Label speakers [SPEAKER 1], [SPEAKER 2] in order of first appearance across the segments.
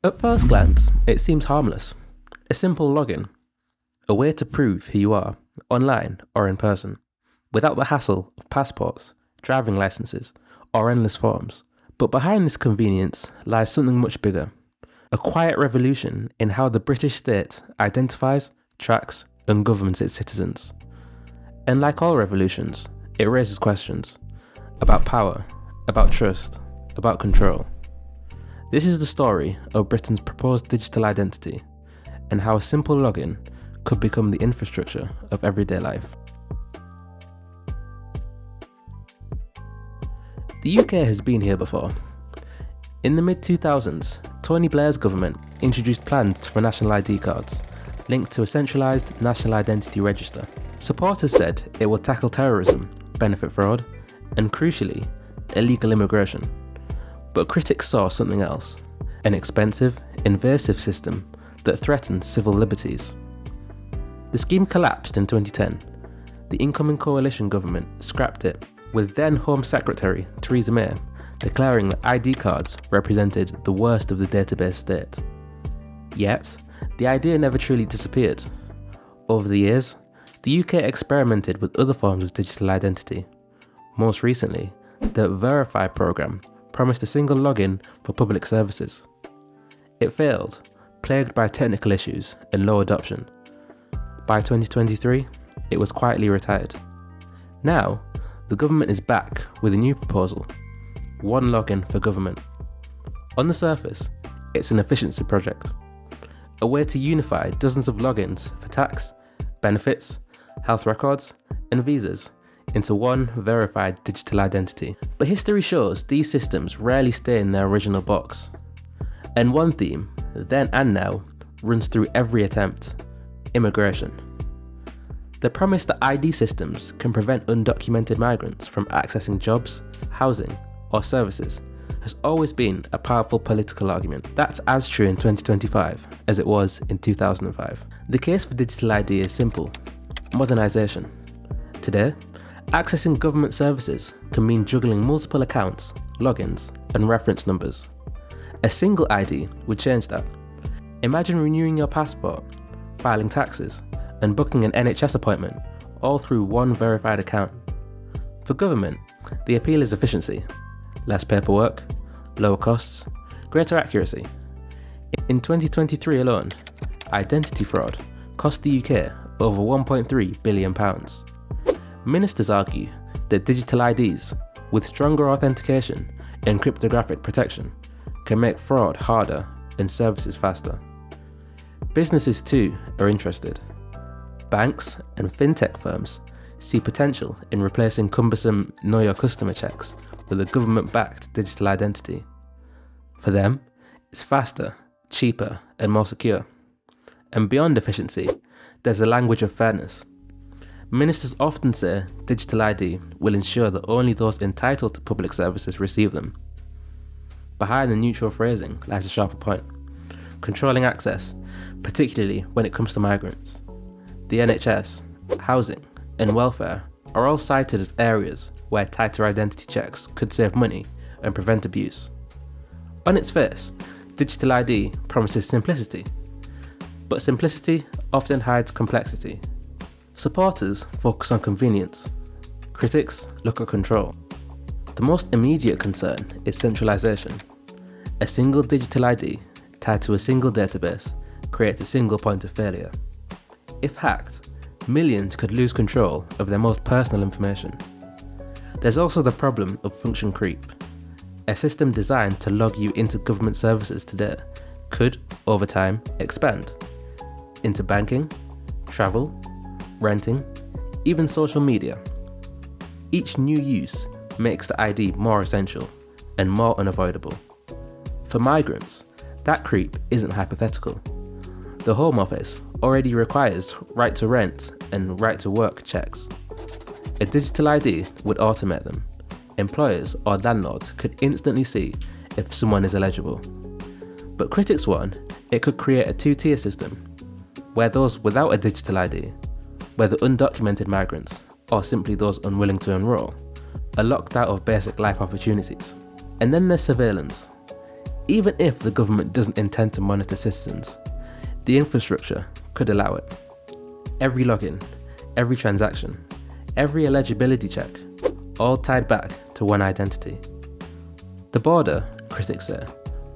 [SPEAKER 1] At first glance, it seems harmless. A simple login, a way to prove who you are, online or in person, without the hassle of passports, driving licenses, or endless forms. But behind this convenience lies something much bigger. A quiet revolution in how the British state identifies, tracks, and governs its citizens. And like all revolutions, it raises questions about power, about trust, about control. This is the story of Britain's proposed digital identity and how a simple login could become the infrastructure of everyday life. The UK has been here before. In the mid-2000s, Tony Blair's government introduced plans for national ID cards linked to a centralised national identity register. Supporters said it would tackle terrorism, benefit fraud, and crucially, illegal immigration. But critics saw something else, an expensive, invasive system that threatened civil liberties. The scheme collapsed in 2010. The incoming coalition government scrapped it, with then Home Secretary Theresa May declaring that ID cards represented the worst of the database state. Yet, the idea never truly disappeared. Over the years, the UK experimented with other forms of digital identity. Most recently, the Verify programme promised a single login for public services. It failed, plagued by technical issues and low adoption. By 2023, it was quietly retired. Now, the government is back with a new proposal, one login for government. On the surface, it's an efficiency project, a way to unify dozens of logins for tax, benefits, health records, and visas into one verified digital identity. But history shows these systems rarely stay in their original box. And one theme, then and now, runs through every attempt: immigration. The promise that ID systems can prevent undocumented migrants from accessing jobs, housing, or services has always been a powerful political argument. That's as true in 2025 as it was in 2005. The case for digital ID is simple: modernisation. Today, accessing government services can mean juggling multiple accounts, logins, and reference numbers. A single ID would change that. Imagine renewing your passport, filing taxes, and booking an NHS appointment, all through one verified account. For government, the appeal is efficiency: less paperwork, lower costs, greater accuracy. In 2023 alone, identity fraud cost the UK over £1.3 billion. Ministers argue that digital IDs, with stronger authentication and cryptographic protection, can make fraud harder and services faster. Businesses too are interested. Banks and fintech firms see potential in replacing cumbersome Know Your Customer checks with a government-backed digital identity. For them, it's faster, cheaper, and more secure. And beyond efficiency, there's the language of fairness. Ministers often say digital ID will ensure that only those entitled to public services receive them. Behind the neutral phrasing lies a sharper point: controlling access, particularly when it comes to migrants. The NHS, housing, and welfare are all cited as areas where tighter identity checks could save money and prevent abuse. On its face, digital ID promises simplicity, but simplicity often hides complexity. Supporters focus on convenience. Critics look at control. The most immediate concern is centralisation. A single digital ID tied to a single database creates a single point of failure. If hacked, millions could lose control of their most personal information. There's also the problem of function creep. A system designed to log you into government services today could, over time, expand into banking, travel, renting, even social media. Each new use makes the ID more essential and more unavoidable. For migrants, that creep isn't hypothetical. The Home Office already requires right to rent and right to work checks. A digital ID would automate them. Employers or landlords could instantly see if someone is eligible. But critics warn it could create a two-tier system, where those without a digital ID, whether undocumented migrants or simply those unwilling to enrol, are locked out of basic life opportunities. And then there's surveillance. Even if the government doesn't intend to monitor citizens, the infrastructure could allow it. Every login, every transaction, every eligibility check, all tied back to one identity. The border, critics say,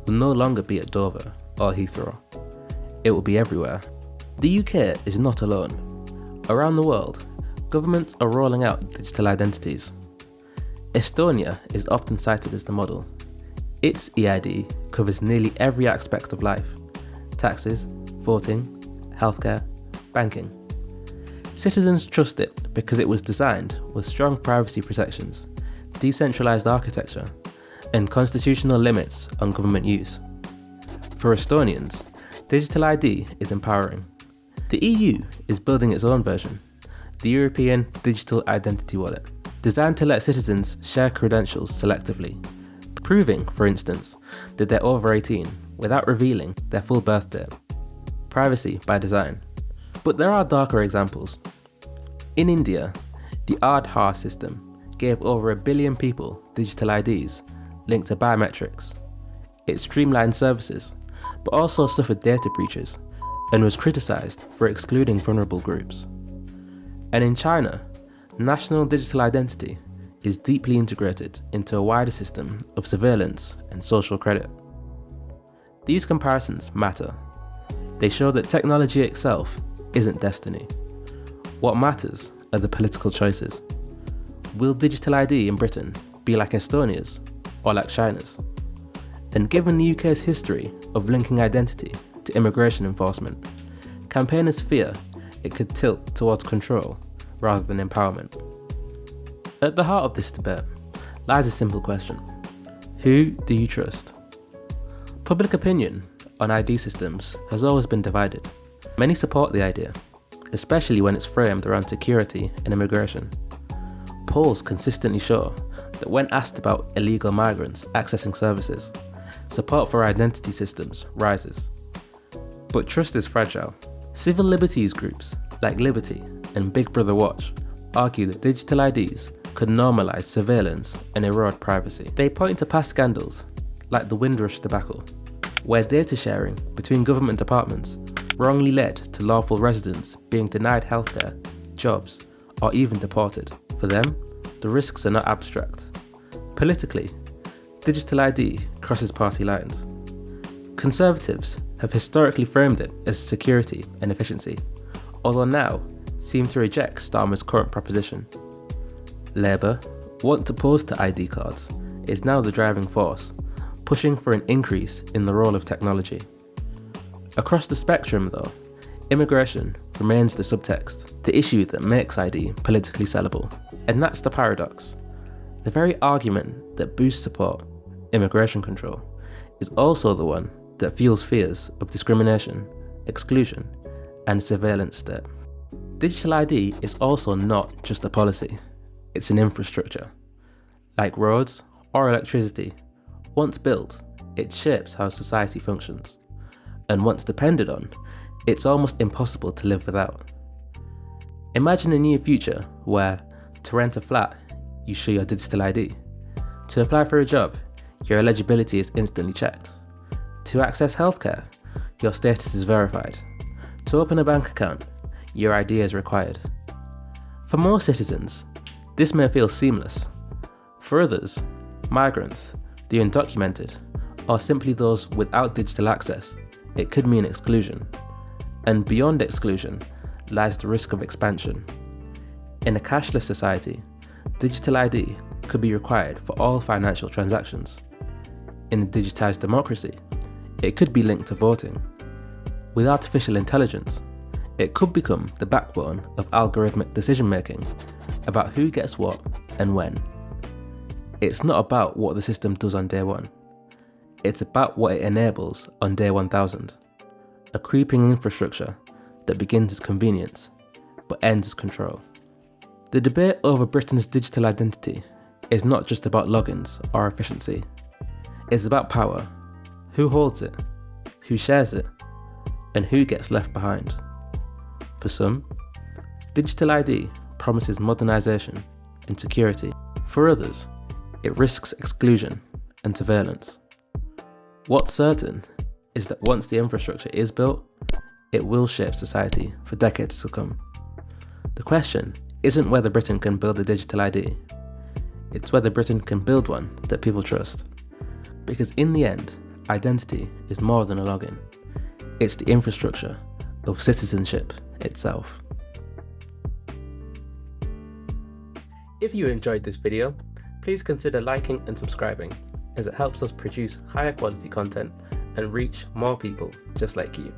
[SPEAKER 1] will no longer be at Dover or Heathrow. It will be everywhere. The UK is not alone. Around the world, governments are rolling out digital identities. Estonia is often cited as the model. Its EID covers nearly every aspect of life: taxes, voting, healthcare, banking. Citizens trust it because it was designed with strong privacy protections, decentralised architecture, and constitutional limits on government use. For Estonians, digital ID is empowering. The EU is building its own version, the European Digital Identity Wallet, designed to let citizens share credentials selectively, proving, for instance, that they're over 18 without revealing their full birth date. Privacy by design. But there are darker examples. In India, the Aadhaar system gave over 1 billion people digital IDs linked to biometrics. It streamlined services, but also suffered data breaches and was criticised for excluding vulnerable groups. And in China, national digital identity is deeply integrated into a wider system of surveillance and social credit. These comparisons matter. They show that technology itself isn't destiny. What matters are the political choices. Will digital ID in Britain be like Estonia's or like China's? And given the UK's history of linking identity to immigration enforcement, campaigners fear it could tilt towards control rather than empowerment. At the heart of this debate lies a simple question: who do you trust? Public opinion on ID systems has always been divided. Many support the idea, especially when it's framed around security and immigration. Polls consistently show that when asked about illegal migrants accessing services, support for identity systems rises. But trust is fragile. Civil liberties groups like Liberty and Big Brother Watch argue that digital IDs could normalise surveillance and erode privacy. They point to past scandals, like the Windrush debacle, where data sharing between government departments wrongly led to lawful residents being denied healthcare, jobs, or even deported. For them, the risks are not abstract. Politically, digital ID crosses party lines. Conservatives have historically framed it as security and efficiency, although now seem to reject Starmer's current proposition. Labour, once opposed to ID cards, is now the driving force, pushing for an increase in the role of technology. Across the spectrum though, immigration remains the subtext, the issue that makes ID politically sellable. And that's the paradox. The very argument that boosts support, immigration control, is also the one that fuels fears of discrimination, exclusion, and surveillance state. Digital ID is also not just a policy, it's an infrastructure. Like roads or electricity, once built, it shapes how society functions. And once depended on, it's almost impossible to live without. Imagine a near future where, to rent a flat, you show your digital ID. To apply for a job, your eligibility is instantly checked. To access healthcare, your status is verified. To open a bank account, your ID is required. For most citizens, this may feel seamless. For others, migrants, the undocumented, or simply those without digital access, it could mean exclusion. And beyond exclusion lies the risk of expansion. In a cashless society, digital ID could be required for all financial transactions. In a digitized democracy, it could be linked to voting. With artificial intelligence, it could become the backbone of algorithmic decision-making about who gets what and when. It's not about what the system does on day one. It's about what it enables on day 1000. A creeping infrastructure that begins as convenience, but ends as control. The debate over Britain's digital identity is not just about logins or efficiency. It's about power. Who holds it? Who shares it? And who gets left behind? For some, digital ID promises modernisation and security. For others, it risks exclusion and surveillance. What's certain is that once the infrastructure is built, it will shape society for decades to come. The question isn't whether Britain can build a digital ID, it's whether Britain can build one that people trust. Because in the end, identity is more than a login. It's the infrastructure of citizenship itself. If you enjoyed this video, please consider liking and subscribing, as it helps us produce higher quality content and reach more people just like you.